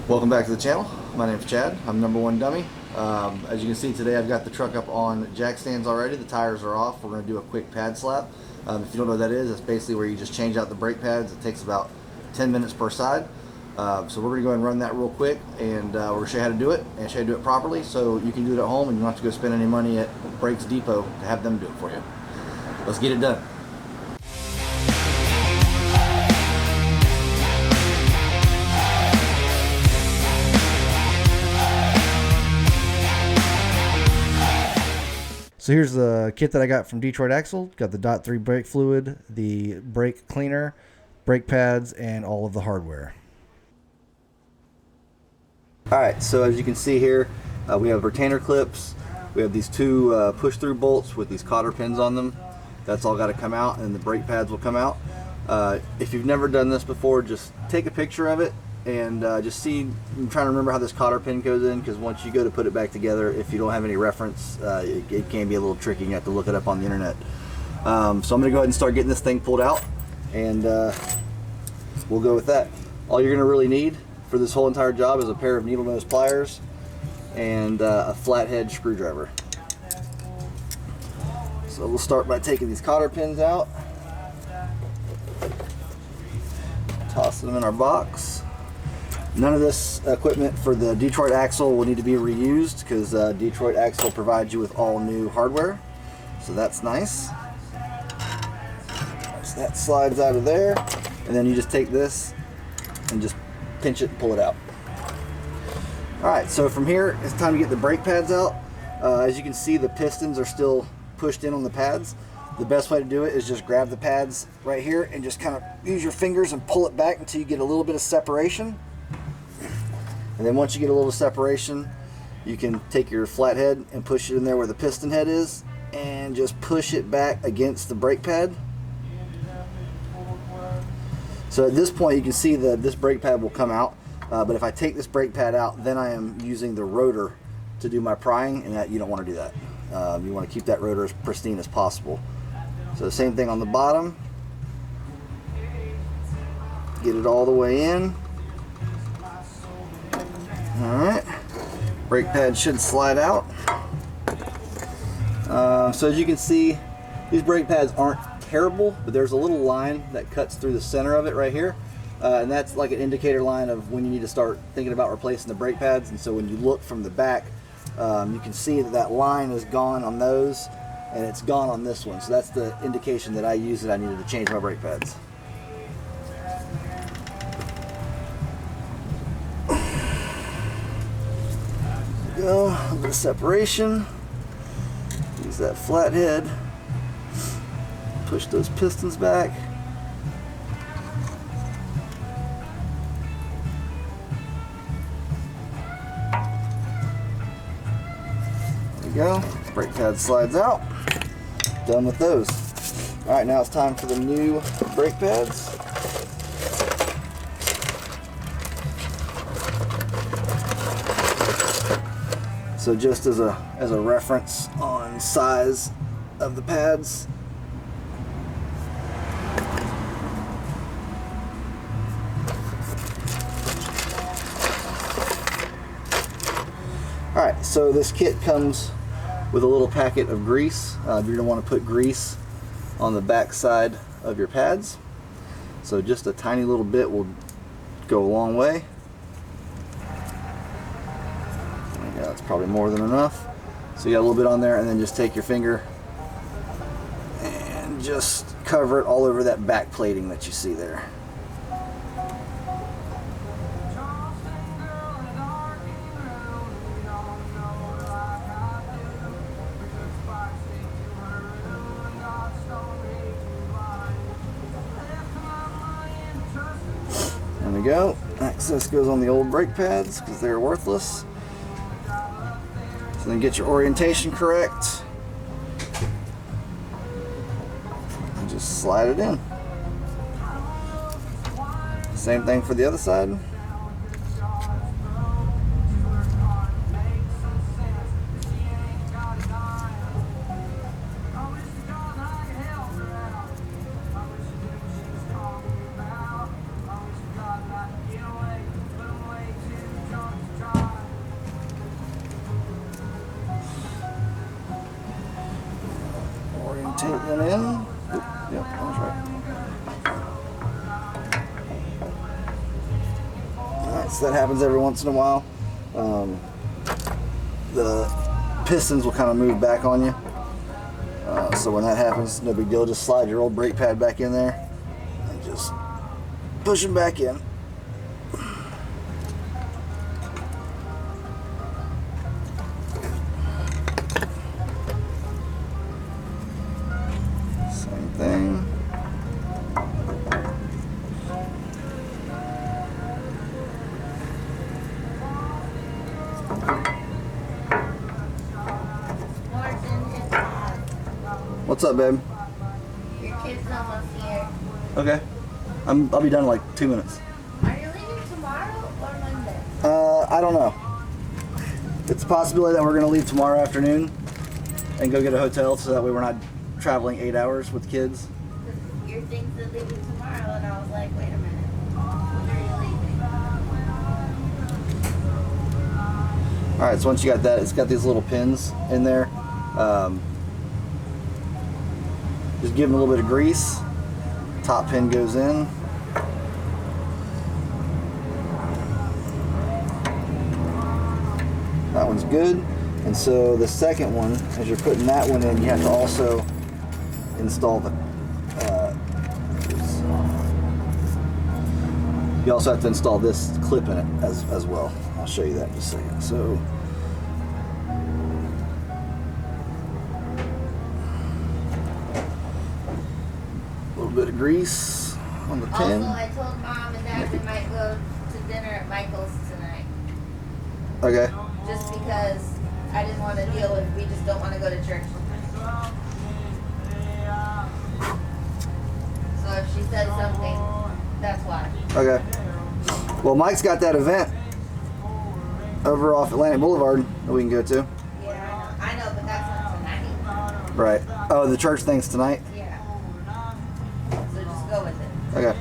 Welcome back to the channel. My name's Chad. I'm number one dummy. As you can see today, I've got the truck up on jack stands already. The tires are off. We're going to do a quick pad slap. If you don't know what that is, it's basically where you just change out the brake pads. It takes about 10 minutes per side. So we're going to go ahead and run that real quick, and we're going to show you how to do it and show you how to do it properly so you can do it at home and you don't have to go spend any money at Brakes Depot to have them do it for you. Let's get it done. So here's the kit that I got from Detroit Axle. Got the .3 brake fluid, the brake cleaner, brake pads, and all of the hardware. Alright, so as you can see here, we have retainer clips. We have these two push-through bolts with these cotter pins on them. That's all got to come out, and the brake pads will come out. If you've never done this before, just take a picture of it and just see. I'm trying to remember how this cotter pin goes in, because once you go to put it back together, if you don't have any reference, it can be a little tricky. You have to look it up on the internet. So I'm going to go ahead and start getting this thing pulled out, and we'll go with that. All you're going to really need for this whole entire job is a pair of needle nose pliers and a flathead screwdriver. So we'll start by taking these cotter pins out, tossing them in our box. None of this equipment for the Detroit Axle will need to be reused, because Detroit Axle provides you with all new hardware, so that's nice. So that slides out of there, and then you just take this and just pinch it and pull it out. Alright, so from here it's time to get the brake pads out. As you can see, the pistons are still pushed in on the pads. The best way to do it is just grab the pads right here and just kind of use your fingers and pull it back until you get a little bit of separation. And then once you get a little separation, you can take your flathead and push it in there where the piston head is and just push it back against the brake pad. So at this point you can see that this brake pad will come out, but if I take this brake pad out, then I am using the rotor to do my prying, and that you don't want to do that. You want to keep that rotor as pristine as possible. So the same thing on the bottom. Get it all the way in. Alright, brake pad should slide out. So as you can see, these brake pads aren't terrible, but there's a little line that cuts through the center of it right here, and that's like an indicator line of when you need to start thinking about replacing the brake pads. And so when you look from the back, you can see that that line is gone on those, and it's gone on this one. So that's the indication that I use that I needed to change my brake pads. Go, a little bit of separation. Use that flathead. Push those pistons back. There we go. Brake pad slides out. Done with those. Alright, now it's time for the new brake pads. So just as a reference on size of the pads, alright, so this kit comes with a little packet of grease. You're going to want to put grease on the back side of your pads. So just a tiny little bit will go a long way. That's probably more than enough. So you got a little bit on there, and then just take your finger and just cover it all over that back plating that you see there. There we go. Access goes on the old brake pads because they're worthless. So then get your orientation correct and just slide it in. Same thing for the other side. one in. Oop, yep, that was right. Alright, so that happens every once in a while. The pistons will kind of move back on you. So when that happens, no big deal. Just slide your old brake pad back in there and just push them back in. Same thing. What's up, babe? Your kid's almost here. Okay. I'll be done in like 2 minutes. Are you leaving tomorrow or Monday? I don't know. It's a possibility that we're going to leave tomorrow afternoon and go get a hotel so that way we're not traveling 8 hours with kids. Your things are leaving tomorrow, and I was like, wait a minute. When are you leaving? Alright, so once you got that, it's got these little pins in there. Just give them a little bit of grease. Top pin goes in. That one's good. And so the second one, as you're putting that one in, you have to also install the you also have to install this clip in it as well. I'll show you that in just a second. So bit of grease on the pin. Also, I told Mom and Dad we might go to dinner at Michael's tonight. Okay. Just because I didn't want to deal with, we just don't want to go to church. So if she says something, that's why. Okay. Well, Mike's got that event over off Atlantic Boulevard that we can go to. Yeah, I know, but that's not tonight. Right. Oh, the church thing's tonight? Go with it. Okay.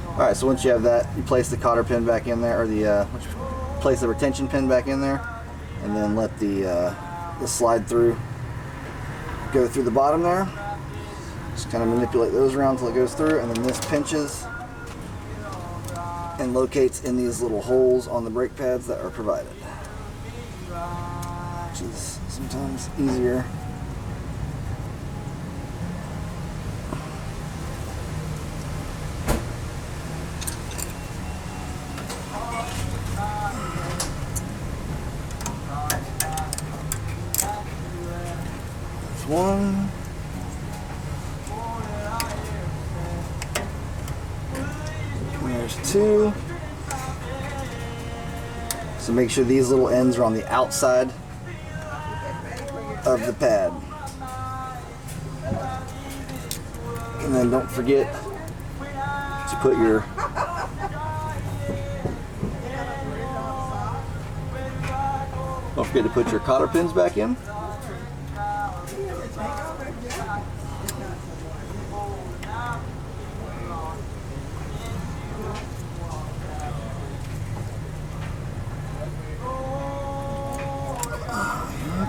Alright, so once you have that, you place the cotter pin back in there, or place the retention pin back in there, and then let the slide through go through the bottom there. Just kind of manipulate those around until it goes through, and then this pinches and locates in these little holes on the brake pads that are provided, which is sometimes easier. One. There's two. So make sure these little ends are on the outside of the pad. And then don't forget to put your cotter pins back in.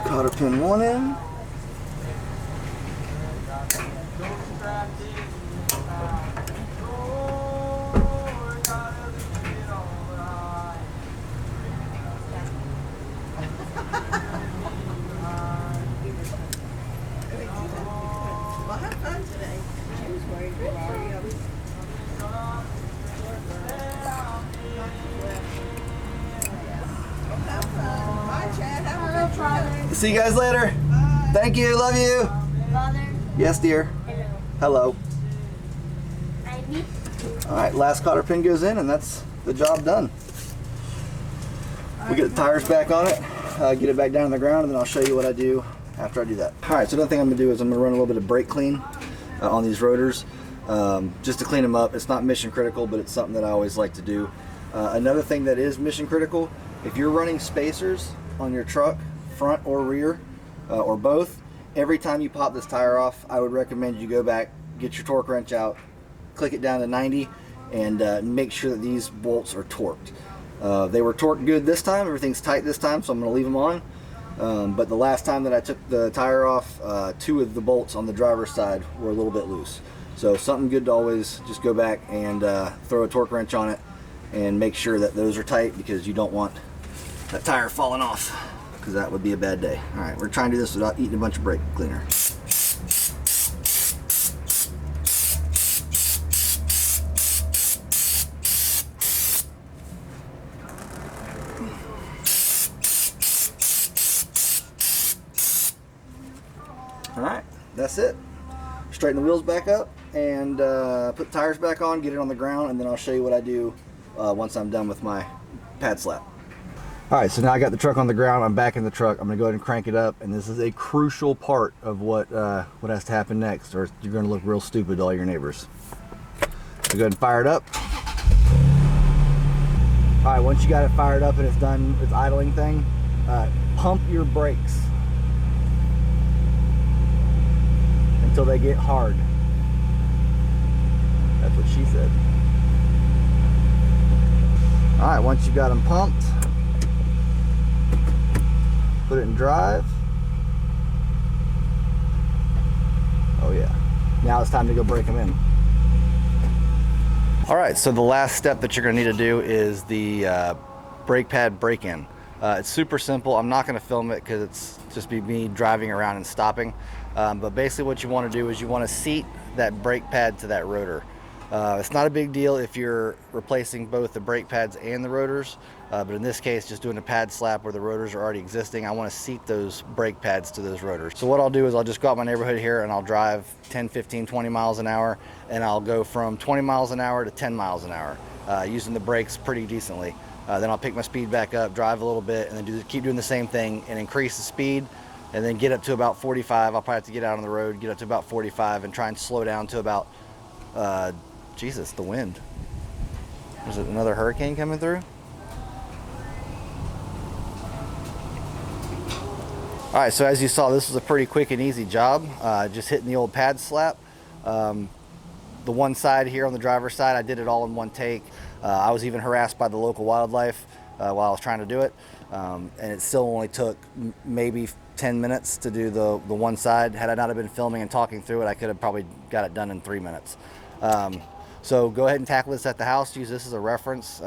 Cotter pin one in. Well, have fun today. She was worried about you. Have fun. Bye, Chad. Have a good trip. See you guys later. Bye. Thank you. Love you. Father? Yes, dear. Hello. Hello. Ivy? All right, last cotter pin goes in, and that's the job done. We get the tires back on it, get it back down on the ground, and then I'll show you what I do after I do that. All right, so another thing I'm gonna do is I'm gonna run a little bit of brake clean on these rotors, just to clean them up. It's not mission critical, but it's something that I always like to do. Another thing that is mission critical, if you're running spacers on your truck, front or rear, or both, every time you pop this tire off, I would recommend you go back, get your torque wrench out, click it down to 90, and make sure that these bolts are torqued. They were torqued good this time, everything's tight this time, so I'm going to leave them on. But the last time that I took the tire off, 2 of the bolts on the driver's side were a little bit loose. So something good to always just go back and throw a torque wrench on it and make sure that those are tight, because you don't want that tire falling off, because that would be a bad day. All right, we're trying to do this without eating a bunch of brake cleaner. All right, that's it. Straighten the wheels back up and put the tires back on, get it on the ground, and then I'll show you what I do once I'm done with my pad slap. All right, so now I got the truck on the ground. I'm back in the truck. I'm gonna go ahead and crank it up, and this is a crucial part of what has to happen next, or you're gonna look real stupid to all your neighbors. So go ahead and fire it up. All right, once you got it fired up and it's done its idling thing, pump your brakes until they get hard. That's what she said. All right, once you got them pumped, put it in drive. Oh yeah. Now it's time to go break them in. All right, so the last step that you're gonna need to do is the brake pad break-in. It's super simple. I'm not gonna film it because it's just be me driving around and stopping. But basically what you wanna do is you wanna seat that brake pad to that rotor. It's not a big deal if you're replacing both the brake pads and the rotors, but in this case, just doing a pad slap where the rotors are already existing, I want to seat those brake pads to those rotors. So what I'll do is I'll just go out my neighborhood here and I'll drive 10, 15, 20 miles an hour, and I'll go from 20 miles an hour to 10 miles an hour, using the brakes pretty decently. Then I'll pick my speed back up, drive a little bit, and then keep doing the same thing and increase the speed, and then get up to about 45. I'll probably have to get out on the road, get up to about 45, and try and slow down to about Jesus, the wind. Is it another hurricane coming through? All right, so as you saw, this was a pretty quick and easy job. Just hitting the old pad slap. The one side here on the driver's side, I did it all in one take. I was even harassed by the local wildlife while I was trying to do it. And it still only took maybe 10 minutes to do the one side. Had I not have been filming and talking through it, I could have probably got it done in 3 minutes. So go ahead and tackle this at the house. Use this as a reference.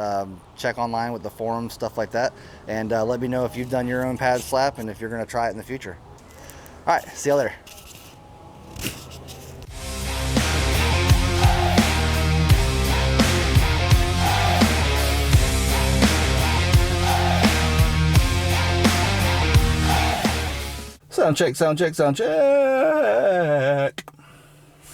Check online with the forums, stuff like that. And let me know if you've done your own pad slap and if you're going to try it in the future. All right, see you later. Sound check, sound check, sound check.